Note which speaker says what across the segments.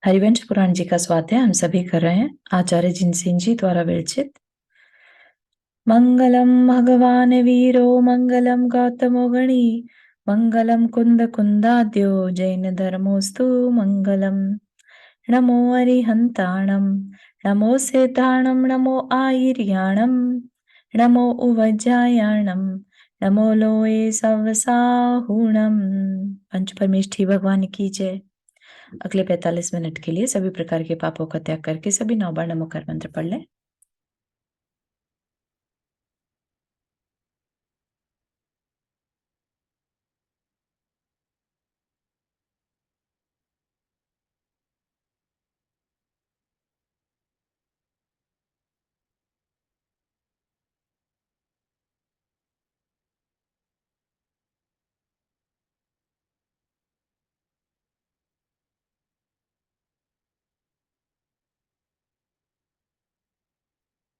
Speaker 1: हरिवंश पुराण जी का स्वाध्याय हम सभी कर रहे हैं। आचार्य जिनसेन जी द्वारा विरचित। मंगलम भगवान वीरो मंगलम गौतमो गणी मंगलम कुंद कुंदाद्यो जैन धर्मोस्तु मंगलम। नमो अरिहंताणम नमो सेताणम नमो आयर्याणम नमो उवज्जायाणम नमो लोए सवसाहुणम। पंच परमेष्ठी भगवान की जय। अगले 45 मिनट के लिए सभी प्रकार के पापों का त्याग करके सभी 9 बार नमोकार मंत्र पढ़ लें।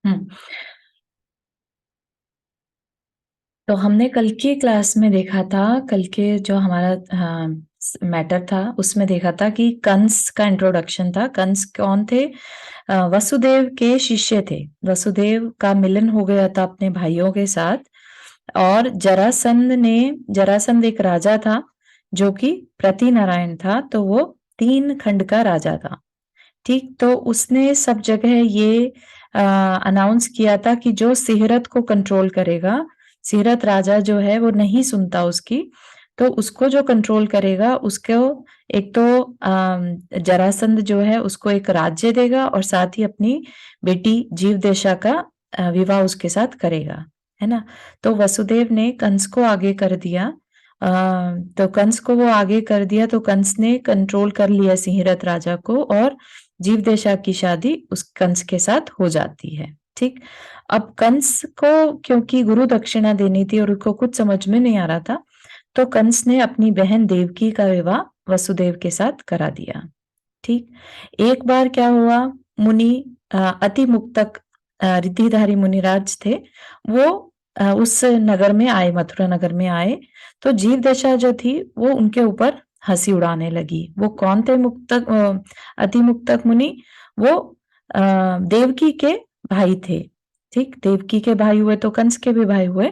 Speaker 1: हम्म तो हमने कल की क्लास में देखा था, कल के जो हमारा मैटर था उसमें देखा था कि कंस का इंट्रोडक्शन था। कंस कौन थे? वसुदेव के शिष्य थे। वसुदेव का मिलन हो गया था अपने भाइयों के साथ, और जरासंध एक राजा था जो कि प्रतिनारायण था, तो वो 3 खंड का राजा था। ठीक, तो उसने सब जगह ये अनाउंस किया था कि जो सिहरत को कंट्रोल करेगा, सिहरत राजा जो है वो नहीं सुनता उसकी, तो उसको जो कंट्रोल करेगा उसको एक तो जरासंध जो है उसको एक राज्य देगा और साथ ही अपनी बेटी जीवदेशा का विवाह उसके साथ करेगा, है ना। तो वसुदेव ने कंस को आगे कर दिया। तो कंस को वो आगे कर दिया, तो कंस ने कंट्रोल कर लिया सिंहरत राजा को, और जीवदेशा की शादी उस कंस के साथ हो जाती है। ठीक, अब कंस को क्योंकि गुरु दक्षिणा देनी थी और उसको कुछ समझ में नहीं आ रहा था, तो कंस ने अपनी बहन देवकी का विवाह वसुदेव के साथ करा दिया। ठीक, एक बार क्या हुआ, मुनि अति मुक्तक रिद्धिधारी मुनिराज थे, वो उस नगर में आए, मथुरा नगर में आए, तो जीवदशा जो थी वो उनके ऊपर हंसी उड़ाने लगी। वो कौन थे अति मुक्तक मुनि? वो देवकी के भाई थे। ठीक, देवकी के भाई हुए तो कंस के भी भाई हुए,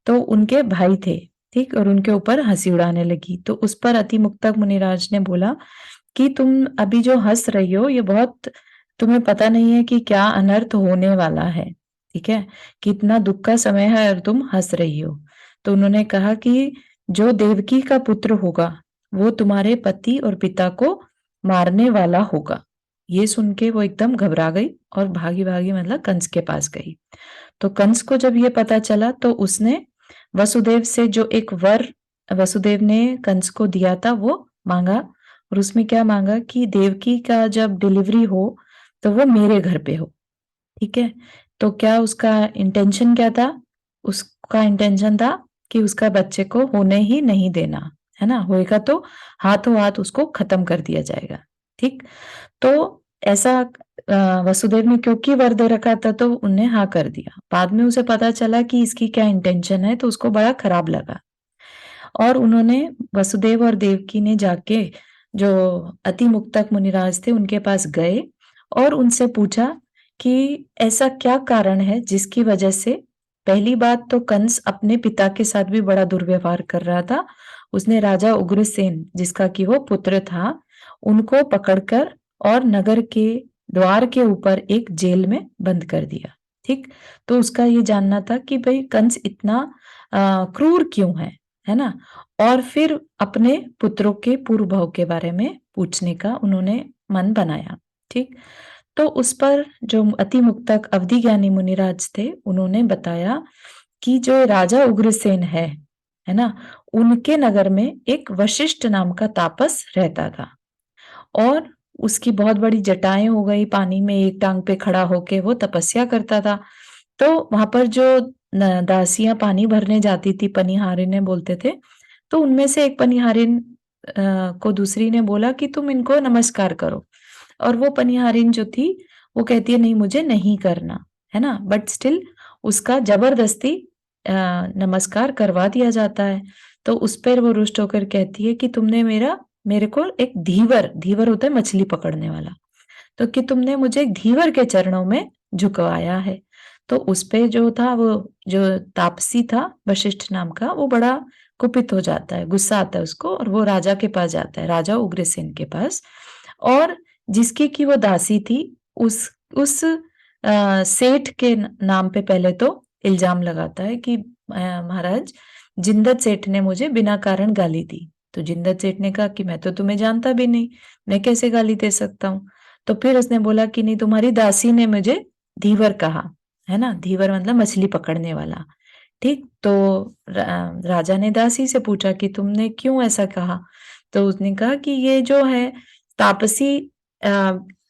Speaker 1: तो उनके भाई थे। ठीक, और उनके ऊपर हंसी उड़ाने लगी। तो उस पर अति मुक्तक मुनिराज ने बोला कि तुम अभी जो हंस रही हो ये बहुत, तुम्हें पता नहीं है कि क्या अनर्थ होने वाला है। ठीक है, कितना दुख का समय है और तुम हंस रही हो। तो उन्होंने कहा कि जो देवकी का पुत्र होगा वो तुम्हारे पति और पिता को मारने वाला होगा। ये सुन के वो एकदम घबरा गई और भागी भागी मतलब कंस के पास गई। तो कंस को जब ये पता चला तो उसने वसुदेव से जो एक वर वसुदेव ने कंस को दिया था वो मांगा, और उसमें क्या मांगा कि देवकी का जब डिलीवरी हो तो वो मेरे घर पे हो। ठीक है, तो क्या उसका इंटेंशन क्या था? उसका इंटेंशन था कि उसका बच्चे को होने ही नहीं देना, है ना। होएगा तो हाथों हाथ उसको खत्म कर दिया जाएगा। ठीक, तो ऐसा वसुदेव ने क्योंकि वर दे रखा था तो उन्हें हाँ कर दिया। बाद में उसे पता चला कि इसकी क्या इंटेंशन है, तो उसको बड़ा खराब लगा, और उन्होंने वसुदेव और देवकी ने जाके जो अति मुक्तक मुनिराज थे उनके पास गए और उनसे पूछा कि ऐसा क्या कारण है जिसकी वजह से, पहली बात तो कंस अपने पिता के साथ भी बड़ा दुर्व्यवहार कर रहा था। उसने राजा उग्रसेन जिसका कि वो पुत्र था उनको पकड़कर और नगर के द्वार के ऊपर एक जेल में बंद कर दिया। ठीक, तो उसका ये जानना था कि भाई कंस इतना क्रूर क्यों है ना। और फिर अपने पुत्रों के पूर्व भाव के बारे में पूछने का उन्होंने मन बनाया। ठीक, तो उस पर जो अति मुक्तक अवधि ज्ञानी मुनिराज थे उन्होंने बताया कि जो राजा उग्रसेन है ना, उनके नगर में एक वशिष्ठ नाम का तापस रहता था, और उसकी बहुत बड़ी जटाएं हो गई, पानी में एक टांग पे खड़ा होके वो तपस्या करता था। तो वहां पर जो दासियां पानी भरने जाती थी, पनिहारिनें बोलते थे, तो उनमें से एक पनिहारिन को दूसरी ने बोला कि तुम इनको नमस्कार करो, और वो पनिहारिन जो थी वो कहती है नहीं मुझे नहीं करना, है ना, बट स्टिल उसका जबरदस्ती नमस्कार करवा दिया जाता है। तो उस पर वो रुष्ट होकर कहती है कि तुमने मेरा मेरे को एक धीवर, धीवर होता है मछली पकड़ने वाला, तो कि तुमने मुझे एक धीवर के चरणों में झुकवाया है। तो उसपे जो था वो जो तापसी था वशिष्ठ नाम का, वो बड़ा कुपित हो जाता है, गुस्सा आता है उसको और वो राजा के पास जाता है, राजा उग्रसेन के पास। और जिसकी की वो दासी थी उस सेठ के नाम पे पहले तो इल्जाम लगाता है कि महाराज जिंदत सेठ ने मुझे बिना कारण गाली दी। तो जिंदत सेठ ने कहा कि मैं तो तुम्हें जानता भी नहीं, मैं कैसे गाली दे सकता हूँ। तो फिर उसने बोला कि नहीं, तुम्हारी दासी ने मुझे धीवर कहा, है ना, धीवर मतलब मछली पकड़ने वाला। ठीक, तो राजा ने दासी से पूछा कि तुमने क्यों ऐसा कहा। तो उसने कहा कि ये जो है तापसी,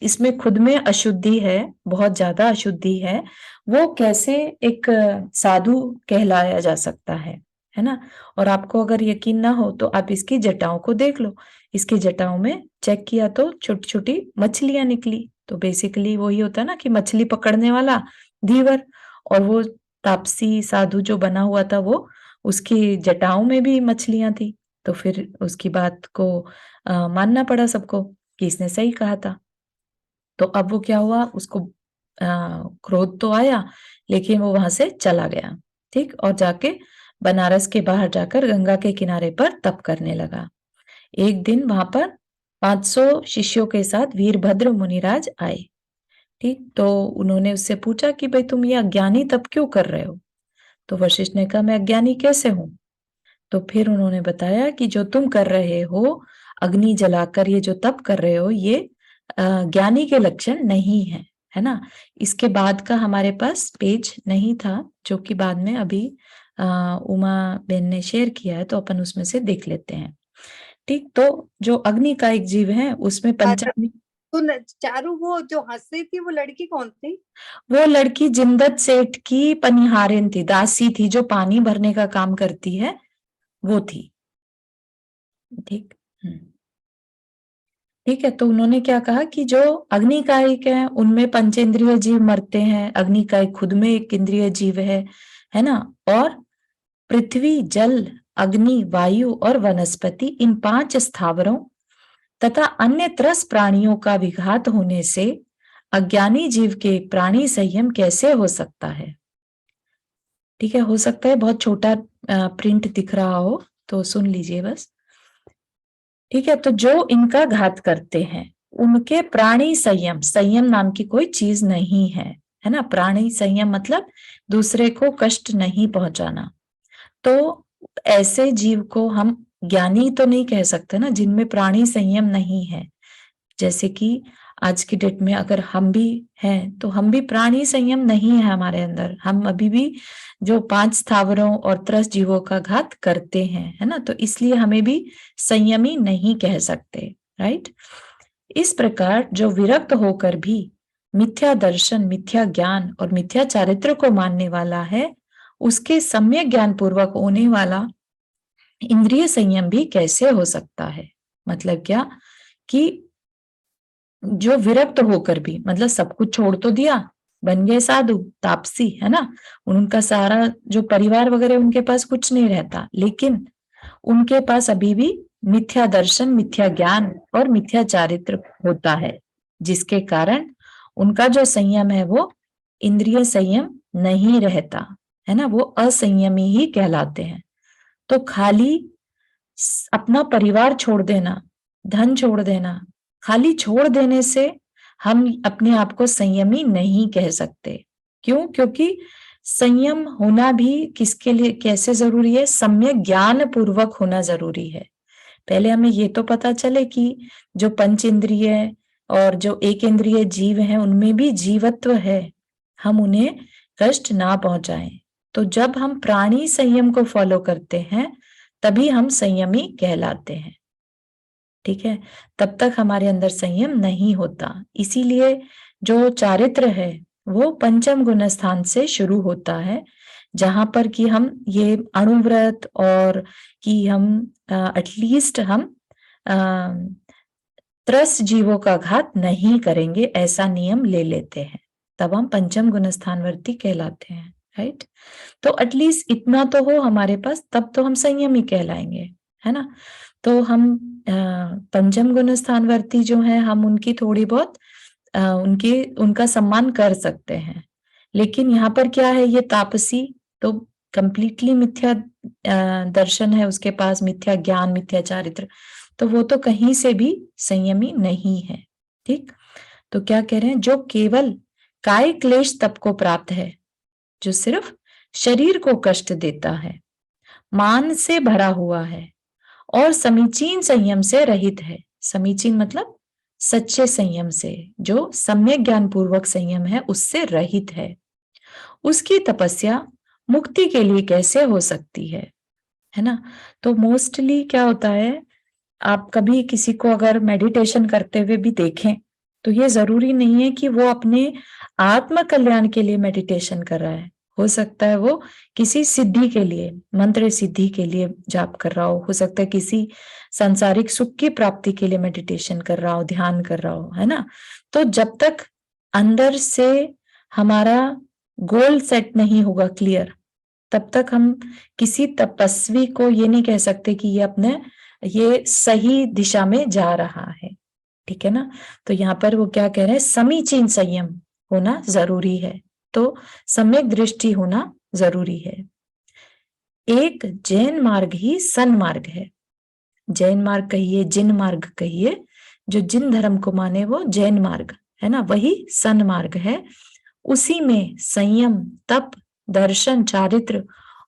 Speaker 1: इसमें खुद में अशुद्धि है, बहुत ज्यादा अशुद्धि है, वो कैसे एक साधु कहलाया जा सकता है ना। और आपको अगर यकीन ना हो तो आप इसकी जटाओं को देख लो, इसकी जटाओं में चेक किया तो छोटी छोटी मछलियां निकली। तो बेसिकली वही होता है ना कि मछली पकड़ने वाला धीवर, और वो तापसी साधु जो बना हुआ था वो, उसकी जटाओं में भी मछलियां थी। तो फिर उसकी बात को मानना पड़ा सबको कि इसने सही कहा था। तो अब वो क्या हुआ, उसको क्रोध तो आया, लेकिन वो वहां से चला गया। ठीक, और जाके बनारस के बाहर जाकर गंगा के किनारे पर तप करने लगा। एक दिन वहां पर 500 शिष्यों के साथ वीरभद्र मुनिराज आए। ठीक, तो उन्होंने उससे पूछा कि भाई तुम ये अज्ञानी तप क्यों कर रहे हो। तो वशिष्ठ ने कहा, मैं अज्ञानी कैसे हूं। तो फिर उन्होंने बताया कि जो तुम कर रहे हो, अग्नि जलाकर ये जो तप कर रहे हो, ये ज्ञानी के लक्षण नहीं है ना। इसके बाद का हमारे पास पेज नहीं था, जो कि बाद में अभी उमा बेन ने शेयर किया है, तो अपन उसमें से देख लेते हैं। ठीक, तो जो अग्नि का एक जीव है उसमें पंचाग्नि।
Speaker 2: तो चारू वो जो हंस रही थी वो लड़की कौन थी?
Speaker 1: वो लड़की जिंदत सेठ की पनिहारिन थी, दासी थी, जो पानी भरने का काम करती है, वो थी। ठीक, ठीक है। तो उन्होंने क्या कहा कि जो अग्निकायिक है उनमें पंचेंद्रिय जीव मरते हैं, अग्निकायिक खुद में एक इंद्रिय जीव है ना। और पृथ्वी, जल, अग्नि, वायु और वनस्पति, इन 5 स्थावरों तथा अन्य त्रस प्राणियों का विघात होने से अज्ञानी जीव के प्राणी संयम कैसे हो सकता है। ठीक है, हो सकता है बहुत छोटा प्रिंट दिख रहा हो, तो सुन लीजिए बस। ठीक है, तो जो इनका घात करते हैं उनके प्राणी संयम, संयम नाम की कोई चीज नहीं है ना। प्राणी संयम मतलब दूसरे को कष्ट नहीं पहुंचाना। तो ऐसे जीव को हम ज्ञानी तो नहीं कह सकते ना, जिनमें प्राणी संयम नहीं है। जैसे कि आज की डेट में अगर हम भी हैं तो हम भी प्राणी संयम नहीं है हमारे अंदर, हम अभी भी जो 5 स्थावरों और त्रस जीवों का घात करते हैं, है ना। तो इसलिए हमें भी संयमी नहीं कह सकते, राइट। इस प्रकार जो विरक्त होकर भी मिथ्या दर्शन, मिथ्या ज्ञान और मिथ्या चारित्र को मानने वाला है, उसके सम्यक ज्ञान पूर्वक होने वाला इंद्रिय संयम भी कैसे हो सकता है। मतलब क्या कि जो विरक्त होकर भी, मतलब सब कुछ छोड़ तो दिया, बन गए साधु तापसी, है ना। उनका सारा जो परिवार वगैरह, उनके पास कुछ नहीं रहता, लेकिन उनके पास अभी भी मिथ्या दर्शन, मिथ्या ज्ञान और मिथ्या चारित्र होता है, जिसके कारण उनका जो संयम है वो इंद्रिय संयम नहीं रहता, है ना। वो असंयमी ही कहलाते हैं। तो खाली अपना परिवार छोड़ देना, धन छोड़ देना, खाली छोड़ देने से हम अपने आप को संयमी नहीं कह सकते। क्यों? क्योंकि संयम होना भी किसके लिए कैसे जरूरी है? सम्यक ज्ञान पूर्वक होना जरूरी है। पहले हमें ये तो पता चले कि जो पंच इंद्रिय और जो एक इंद्रिय जीव हैं उनमें भी जीवत्व है, हम उन्हें कष्ट ना पहुंचाएं। तो जब हम प्राणी संयम को फॉलो करते हैं तभी हम संयमी कहलाते हैं। ठीक है, तब तक हमारे अंदर संयम नहीं होता। इसीलिए जो चारित्र है वो पंचम गुण स्थान से शुरू होता है, जहां पर कि हम ये अणुव्रत और कि हम एटलीस्ट हम त्रस जीवों का घात नहीं करेंगे, ऐसा नियम ले लेते हैं, तब हम पंचम गुण स्थानवर्ती कहलाते हैं, राइट। तो एटलीस्ट इतना तो हो हमारे पास, तब तो हम संयमी कहलाएंगे, है ना। तो हम पंचम गुण स्थानवर्ती जो है हम उनकी थोड़ी बहुत उनका सम्मान कर सकते हैं, लेकिन यहाँ पर क्या है, ये तापसी तो कंप्लीटली मिथ्या दर्शन है उसके पास, मिथ्या ज्ञान, मिथ्या चारित्र, तो वो तो कहीं से भी संयमी नहीं है। ठीक, तो क्या कह रहे हैं, जो केवल काय क्लेश तप को प्राप्त है, जो सिर्फ शरीर को कष्ट देता है, मान से भरा हुआ है और समीचीन संयम से रहित है। समीचीन मतलब सच्चे संयम से, जो सम्यक ज्ञान पूर्वक संयम है उससे रहित है, उसकी तपस्या मुक्ति के लिए कैसे हो सकती है ना। तो मोस्टली क्या होता है, आप कभी किसी को अगर मेडिटेशन करते हुए भी देखें तो ये जरूरी नहीं है कि वो अपने आत्म कल्याण के लिए मेडिटेशन कर रहा है। हो सकता है वो किसी सिद्धि के लिए, मंत्र सिद्धि के लिए जाप कर रहा हो सकता है किसी सांसारिक सुख की प्राप्ति के लिए मेडिटेशन कर रहा हो, ध्यान कर रहा हो, है ना। तो जब तक अंदर से हमारा गोल सेट नहीं होगा क्लियर, तब तक हम किसी तपस्वी को ये नहीं कह सकते कि ये सही दिशा में जा रहा है। ठीक है ना। तो यहाँ पर वो क्या कह रहे हैं, समीचीन संयम होना जरूरी है, तो सम्यक दृष्टि होना जरूरी है। एक जैन मार्ग ही सन्मार्ग है। जैन मार्ग कहिए, जिन मार्ग कहिए, जो जिन धर्म को माने वो जैन मार्ग है ना, वही सन्मार्ग है। उसी में संयम, तप, दर्शन, चारित्र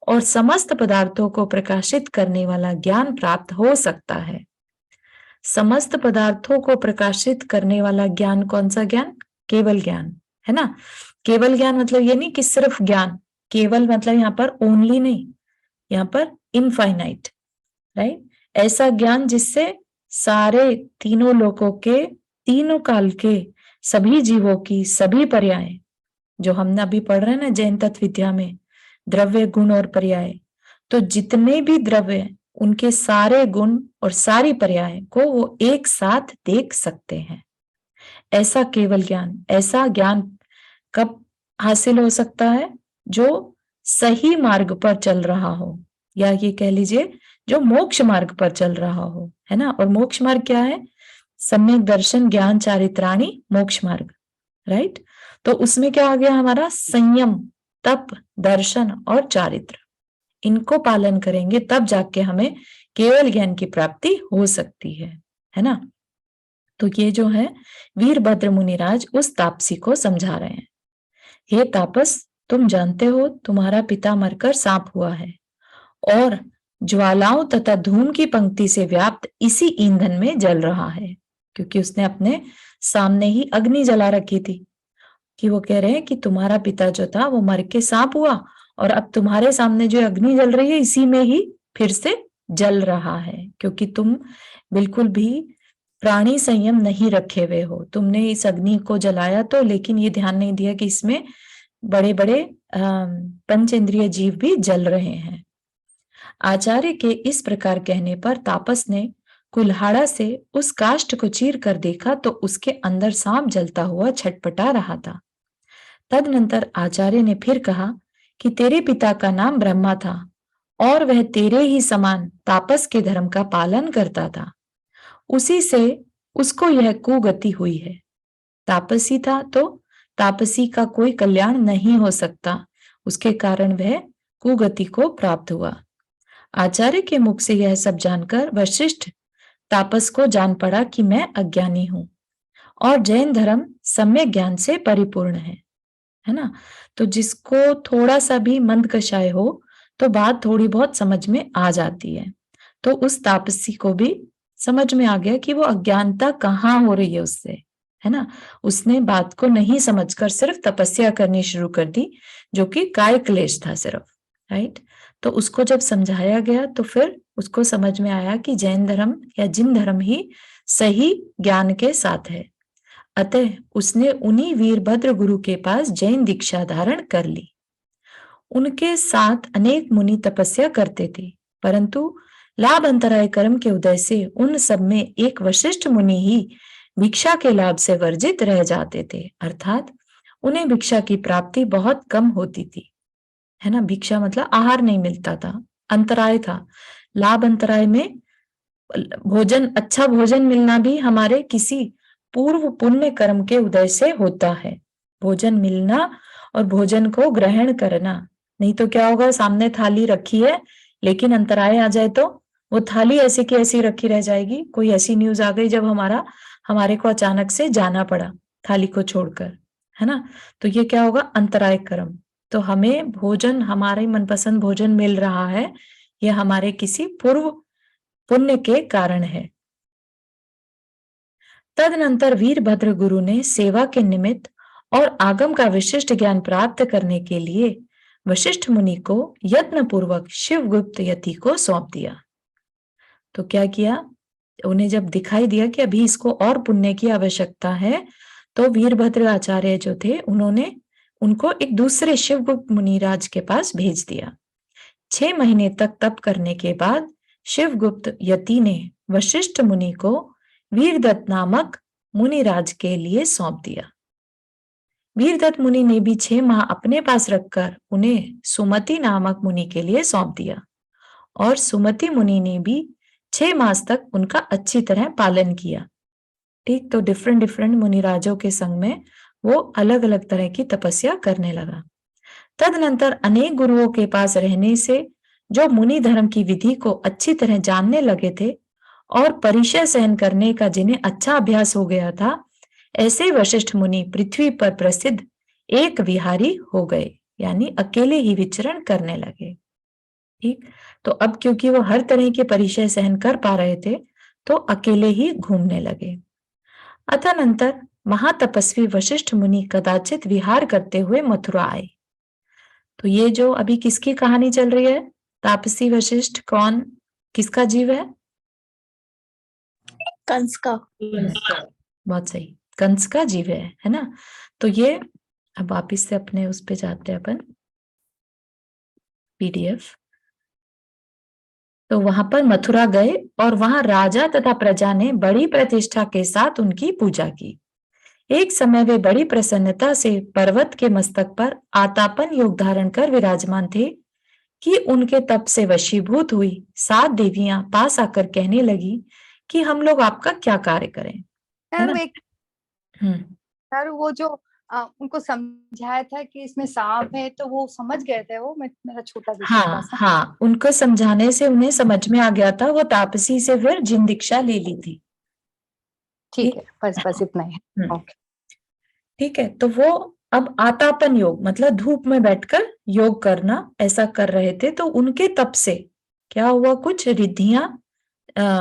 Speaker 1: और समस्त पदार्थों को प्रकाशित करने वाला ज्ञान प्राप्त हो सकता है। समस्त पदार्थों को प्रकाशित करने वाला ज्ञान कौन सा ज्ञान? केवल ज्ञान, है ना। केवल ज्ञान मतलब ये नहीं कि सिर्फ ज्ञान, केवल मतलब यहाँ पर ओनली नहीं, यहाँ पर इनफाइनाइट, राइट। ऐसा ज्ञान जिससे सारे तीनों लोकों के, तीनों काल के सभी जीवों की सभी पर्याय, जो हमने अभी पढ़ रहे हैं ना जैन तत्व विद्या में, द्रव्य, गुण और पर्याय, तो जितने भी द्रव्य, उनके सारे गुण और सारी पर्याय को वो एक साथ देख सकते हैं। ऐसा केवल ज्ञान, ऐसा ज्ञान कब हासिल हो सकता है? जो सही मार्ग पर चल रहा हो, या ये कह लीजिए जो मोक्ष मार्ग पर चल रहा हो, है ना। और मोक्ष मार्ग क्या है? सम्यक दर्शन, ज्ञान, चारित्राणि मोक्ष मार्ग, राइट। तो उसमें क्या आ गया हमारा? संयम, तप, दर्शन और चारित्र, इनको पालन करेंगे तब जाके हमें केवल ज्ञान की प्राप्ति हो सकती है ना। तो ये जो है वीरभद्र मुनिराज उस तापसी को समझा रहे हैं, हे तापस, तुम जानते हो तुम्हारा पिता मरकर सांप हुआ है और ज्वालाओं तथा धूम की पंक्ति से व्याप्त इसी ईंधन में जल रहा है, क्योंकि उसने अपने सामने ही अग्नि जला रखी थी। कि वो कह रहे हैं कि तुम्हारा पिता जो था वो मर के सांप हुआ और अब तुम्हारे सामने जो अग्नि जल रही है इसी में ही फिर से जल रहा है, क्योंकि तुम बिल्कुल भी प्राणी संयम नहीं रखे हुए हो। तुमने इस अग्नि को जलाया तो, लेकिन ये ध्यान नहीं दिया कि इसमें बड़े बड़े पंच इंद्रिय जीव भी जल रहे हैं। आचार्य के इस प्रकार कहने पर तापस ने कुल्हाड़ा से उस काष्ठ को चीर कर देखा तो उसके अंदर सांप जलता हुआ छटपटा रहा था। तदनंतर आचार्य ने फिर कहा कि तेरे पिता का नाम ब्रह्मा था और वह तेरे ही समान तापस के धर्म का पालन करता था, उसी से उसको यह कुगति हुई है। तापसी था तो तापसी का कोई कल्याण नहीं हो सकता, उसके कारण वह कुगति को प्राप्त हुआ। आचार्य के मुख से यह सब जानकर वशिष्ठ तापस को जान पड़ा कि मैं अज्ञानी हूं और जैन धर्म सम्यक ज्ञान से परिपूर्ण है ना। तो जिसको थोड़ा सा भी मंद कषाय हो तो बात थोड़ी बहुत समझ में आ जाती है। तो उस तापसी को भी समझ में आ गया कि वो अज्ञानता कहाँ हो रही है उससे, है ना। उसने बात को नहीं समझकर सिर्फ तपस्या करनी शुरू कर दी, जो कि काय क्लेश था सिर्फ, राइट। तो उसको जब समझाया गया तो फिर उसको समझ में आया कि जैन धर्म या जिन धर्म ही सही ज्ञान के साथ है। अतः उसने उन्हीं वीरभद्र गुरु के पास जैन दीक्षा धारण कर ली। उनके साथ अनेक मुनि तपस्या करते थे, परंतु लाभ अंतराय कर्म के उदय से उन सब में एक वशिष्ठ मुनि ही भिक्षा के लाभ से वर्जित रह जाते थे, अर्थात उन्हें भिक्षा की प्राप्ति बहुत कम होती थी, है ना। भिक्षा मतलब आहार नहीं मिलता था, अंतराय था। लाभ अंतराय में भोजन, अच्छा भोजन मिलना भी हमारे किसी पूर्व पुण्य कर्म के उदय से होता है। भोजन मिलना और भोजन को ग्रहण करना, नहीं तो क्या होगा, सामने थाली रखी है लेकिन अंतराय आ जाए तो वो थाली ऐसी की ऐसी रखी रह जाएगी। कोई ऐसी न्यूज आ गई जब हमारे को अचानक से जाना पड़ा थाली को छोड़कर, है ना? तो ये क्या होगा, अंतराय कर्म। तो हमें भोजन, हमारे मनपसंद भोजन मिल रहा है, ये हमारे किसी पूर्व पुण्य के कारण है। तदनंतर वीरभद्र गुरु ने सेवा के निमित्त और आगम का विशिष्ट ज्ञान प्राप्त करने के लिए वशिष्ठ मुनि को यत्न पूर्वक शिवगुप्त यति को सौंप दिया। तो क्या किया, उन्हें जब दिखाई दिया कि अभी इसको और पुण्य की आवश्यकता है, तो वीरभद्र आचार्य जो थे उन्होंने उनको एक दूसरे शिवगुप्त मुनिराज के पास भेज दिया। 6 महीने तक तप करने के बाद शिवगुप्त यति ने वशिष्ठ मुनि को वीरदत्त नामक मुनिराज के लिए सौंप दिया। वीरदत्त मुनि ने भी 6 माह अपने पास रखकर उन्हें सुमति नामक मुनि के लिए सौंप दिया और सुमति मुनि ने भी 6 मास तक उनका अच्छी तरह पालन किया। ठीक, तो डिफरेंट डिफरेंट मुनिराजों के संग में वो अलग अलग तरह की तपस्या करने लगा। तदनंतर अनेक गुरुओं के पास रहने से जो मुनि धर्म की विधि को अच्छी तरह जानने लगे थे और परिचय सहन करने का जिन्हें अच्छा अभ्यास हो गया था, ऐसे वशिष्ठ मुनि पृथ्वी पर प्रसिद्ध एक विहारी हो गए, यानी अकेले ही विचरण करने लगे। ठीक, तो अब क्योंकि वो हर तरह के परिचय सहन कर पा रहे थे, तो अकेले ही घूमने लगे। अतःनंतर महातपस्वी वशिष्ठ मुनि कदाचित विहार करते हुए मथुरा आए। तो ये जो अभी किसकी कहानी चल रही है, तापसी वशिष्ठ कौन, किसका जीव है?
Speaker 3: कंस का।
Speaker 1: बहुत सही, कंस का जीव है ना? तो ये अब वापिस से अपने उस पे जाते हैं अपन, पीडीएफ। तो वहां पर मथुरा गए और वहां राजा तथा प्रजा ने बड़ी प्रतिष्ठा के साथ उनकी पूजा की। एक समय वे बड़ी प्रसन्नता से पर्वत के मस्तक पर आतापन योग धारण कर विराजमान थे कि उनके तप से वशीभूत हुई 7 देवियां पास आकर कहने लगी कि हम लोग आपका क्या कार्य करें, है
Speaker 2: यार
Speaker 1: ना?
Speaker 2: वो एक यार वो जो उनको समझाया था कि इसमें सांप है, तो वो समझ गए थे, वो मेरा छोटा बेटा था
Speaker 1: हाँ हाँ, उनको समझाने से उन्हें समझ में आ गया था। वो तापसी से फिर जिन दीक्षा ले ली थी।
Speaker 2: ठीक है, बस इतना ही है। ओके,
Speaker 1: ठीक है, तो वो अब आतापन योग मतलब धूप में बैठकर योग करना ऐसा कर रहे थे। तो उनके तप से क्या हुआ, कुछ रिद्धियां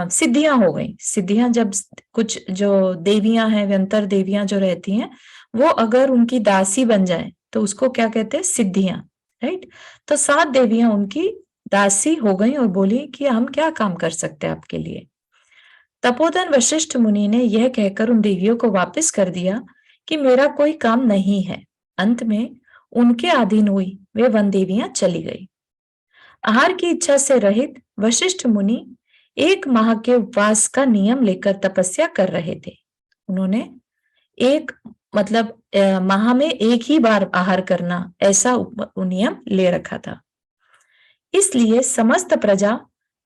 Speaker 1: सिद्धियां हो गई। सिद्धियां, जब कुछ जो देवियां हैं, व्यंतर देवियां जो रहती हैं, वो अगर उनकी दासी बन जाए तो उसको क्या कहते हैं, सिद्धियां, राइट? तो 7 देवियां उनकी दासी हो गई और बोली कि हम क्या काम कर सकते हैं आपके लिए। तपोधन वशिष्ठ मुनि ने यह कहकर उन देवियों को वापस कर दिया कि मेरा कोई काम नहीं है। अंत में उनके अधीन हुई वे वन देवियां चली गई। आहार की इच्छा से रहित वशिष्ठ मुनि 1 माह के उपवास का नियम लेकर तपस्या कर रहे थे। उन्होंने एक मतलब माह में एक ही बार आहार करना ऐसा नियम ले रखा था। इसलिए समस्त प्रजा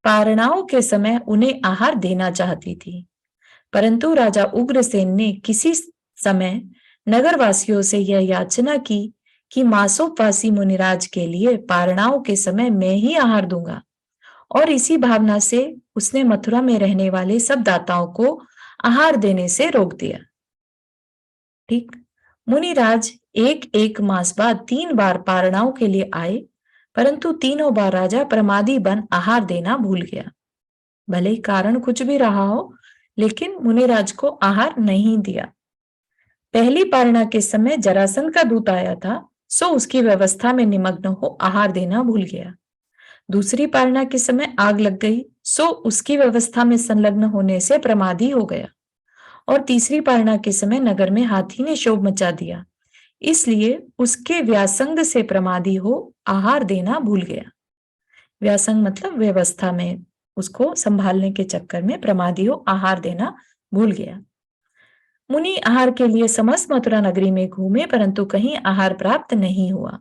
Speaker 1: पारणाओं के समय उन्हें आहार देना चाहती थी, परंतु राजा उग्रसेन ने किसी समय नगरवासियों से यह याचना की कि मासोपासी मुनिराज के लिए पारणाओं के समय मैं ही आहार दूंगा, और इसी भावना से उसने मथुरा में रहने वाले सब दाताओं को आहार देने से रोक दिया। ठीक, मुनिराज एक एक मास बाद 3 बार पारणाओं के लिए आए, परंतु तीनों बार राजा प्रमादी बन आहार देना भूल गया। भले ही कारण कुछ भी रहा हो, लेकिन मुनिराज को आहार नहीं दिया। पहली पारणा के समय जरासंध का दूत आया था, सो उसकी व्यवस्था में निमग्न हो आहार देना भूल गया। दूसरी पारणा के समय आग लग गई, सो उसकी व्यवस्था में संलग्न होने से प्रमादी हो गया। और तीसरी पारणा के समय नगर में हाथी ने शोभ मचा दिया, इसलिए उसके व्यासंग से प्रमादी हो आहार देना भूल गया। व्यासंग मतलब व्यवस्था में उसको संभालने के चक्कर में प्रमादी हो आहार देना भूल गया। मुनि आहार के लिए समस्त मथुरा नगरी में घूमे, परंतु कहीं आहार प्राप्त नहीं हुआ।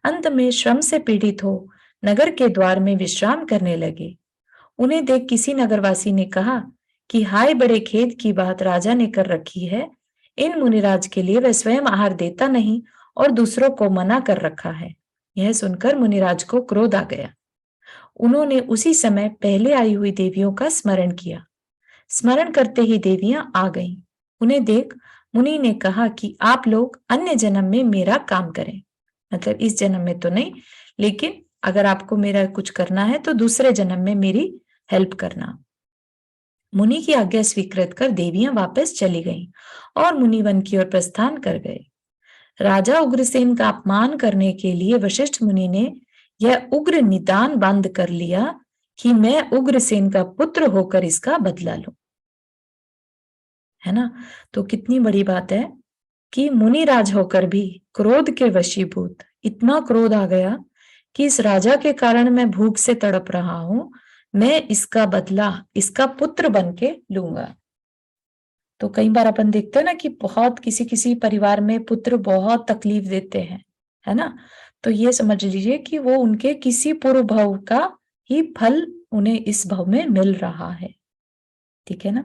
Speaker 1: अंत में श्रम से पीड़ित हो नगर के द्वार में विश्राम करने लगे। उन्हें देख किसी नगरवासी ने कहा कि हाय, बड़े खेद की बात राजा ने कर रखी है। इन मुनिराज के लिए वह स्वयं आहार देता नहीं और दूसरों को मना कर रखा है। यह सुनकर मुनिराज को क्रोध आ गया। उन्होंने उसी समय पहले आई हुई देवियों का स्मरण किया। स्मरण करते ही देवियां आ गईं। उन्हें देख मुनि ने कहा कि आप लोग अन्य जन्म में मेरा काम करें। मतलब इस जन्म में तो नहीं, लेकिन अगर आपको मेरा कुछ करना है तो दूसरे जन्म में मेरी हेल्प करना। मुनि की आज्ञा स्वीकृत कर देवियां वापस चली गईं और मुनिवन की ओर प्रस्थान कर गए। राजा उग्रसेन का अपमान करने के लिए वशिष्ठ मुनि ने यह उग्र निदान बंद कर लिया कि मैं उग्रसेन का पुत्र होकर इसका बदला लूं। है ना? तो कितनी बड़ी बात है कि मुनिराज होकर भी क्रोध के वशीभूत इतना क्रोध आ गया कि इस राजा के कारण मैं भूख से तड़प रहा हूं, मैं इसका बदला इसका पुत्र बन के लूंगा। तो कई बार अपन देखते हैं ना कि बहुत किसी किसी परिवार में पुत्र बहुत तकलीफ देते हैं, है ना? तो ये समझ लीजिए कि वो उनके किसी पूर्व भाव का ही फल उन्हें इस भाव में मिल रहा है। ठीक है ना?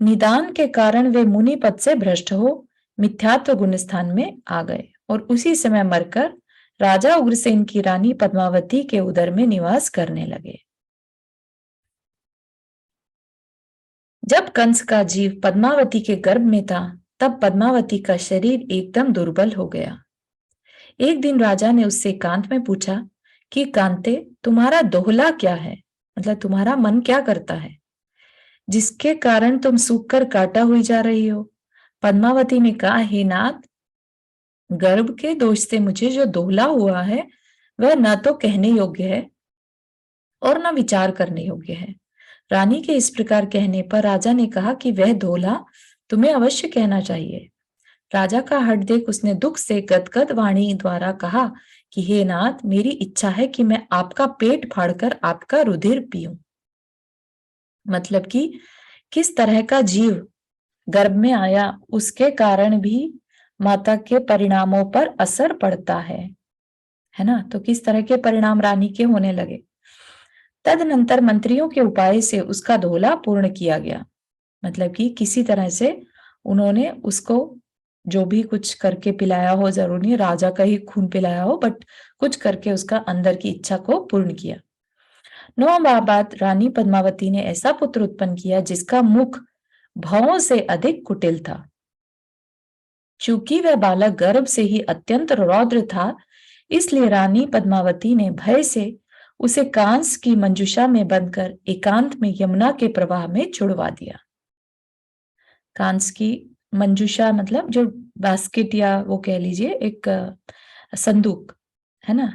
Speaker 1: निदान के कारण वे मुनि पद से भ्रष्ट हो मिथ्यात्व गुण स्थान में आ गए और उसी समय मरकर राजा उग्रसेन की रानी पद्मावती के उदर में निवास करने लगे। जब कंस का जीव पद्मावती के गर्भ में था, तब पद्मावती का शरीर एकदम दुर्बल हो गया। एक दिन राजा ने उससे एकांत में पूछा कि कांते, तुम्हारा दोहला क्या है? मतलब तुम्हारा मन क्या करता है जिसके कारण तुम सूख कर काटा हुई जा रही हो? पद्मावती ने कहा, हे नाथ, गर्भ के दोष से मुझे जो दोहला हुआ है वह न तो कहने योग्य है और न विचार करने योग्य है। रानी के इस प्रकार कहने पर राजा ने कहा कि वह दोहला तुम्हें अवश्य कहना चाहिए। राजा का हठ देख उसने दुख से गदगद वाणी द्वारा कहा कि हे नाथ, मेरी इच्छा है कि मैं आपका पेट फाड़कर आपका रुधिर पीऊं। मतलब कि किस तरह का जीव गर्भ में आया उसके कारण भी माता के परिणामों पर असर पड़ता है ना? तो किस तरह के परिणाम रानी के होने लगे। तदनंतर मंत्रियों के उपाय से उसका दोहला पूर्ण किया गया। मतलब कि किसी तरह से उन्होंने उसको जो भी कुछ करके पिलाया हो, जरूर नहीं राजा का ही खून पिलाया हो, बट कुछ करके उसका अंदर की इच्छा को पूर्ण किया। 9 माह बाद रानी पद्मावती ने ऐसा पुत्र उत्पन्न किया जिसका मुख भौं से अधिक कुटिल था। चूंकि वह बालक गर्भ से ही अत्यंत रौद्र था, इसलिए रानी पद्मावती ने भय से उसे कांस की मंजुषा में बंधकर एकांत में यमुना के प्रवाह में छुड़वा दिया। कांस की मंजुषा मतलब जो बास्केट या वो कह लीजिए एक संदूक, है ना,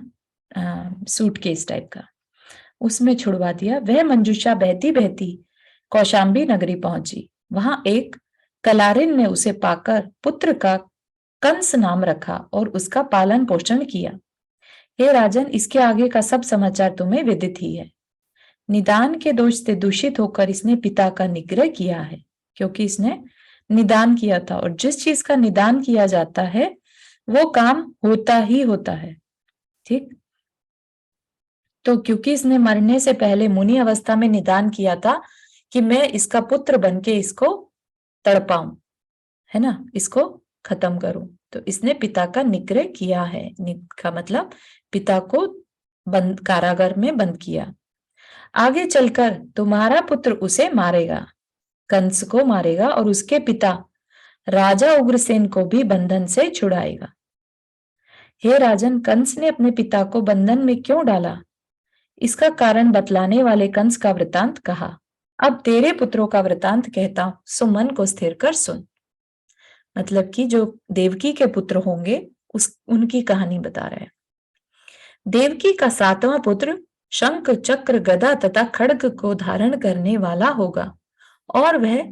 Speaker 1: सूटकेस टाइप का, उसमें छुड़वा दिया। वह मंजुषा बहती बहती कौशाम्बी नगरी पहुंची। वहां एक कलारिन ने उसे पाकर पुत्र का कंस नाम रखा और उसका पालन पोषण किया। हे राजन, इसके आगे का सब समाचार तुम्हें विदित ही है। निदान के दोष से दूषित होकर इसने पिता का निग्रह किया है, क्योंकि इसने निदान किया था, और जिस चीज का निदान किया जाता है वो काम होता ही होता है। ठीक, तो क्योंकि इसने मरने से पहले मुनि अवस्था में निदान किया था कि मैं इसका पुत्र बनके इसको तड़पाऊं, है ना, इसको खत्म करूं, तो इसने पिता का निग्रह किया है। का मतलब पिता को बंद कारागार में बंद किया। आगे चलकर तुम्हारा पुत्र उसे मारेगा, कंस को मारेगा, और उसके पिता राजा उग्रसेन को भी बंधन से छुड़ाएगा। हे राजन, कंस ने अपने पिता को बंधन में क्यों डाला, इसका कारण बतलाने वाले कंस का वृतांत कहा। अब तेरे पुत्रों का वृतांत कहता हूं, सो मन को स्थिर कर सुन। मतलब कि जो देवकी के पुत्र होंगे उनकी कहानी बता रहे हैं। देवकी का 7वां पुत्र शंख चक्र गदा तथा खड्ग को धारण करने वाला होगा, और वह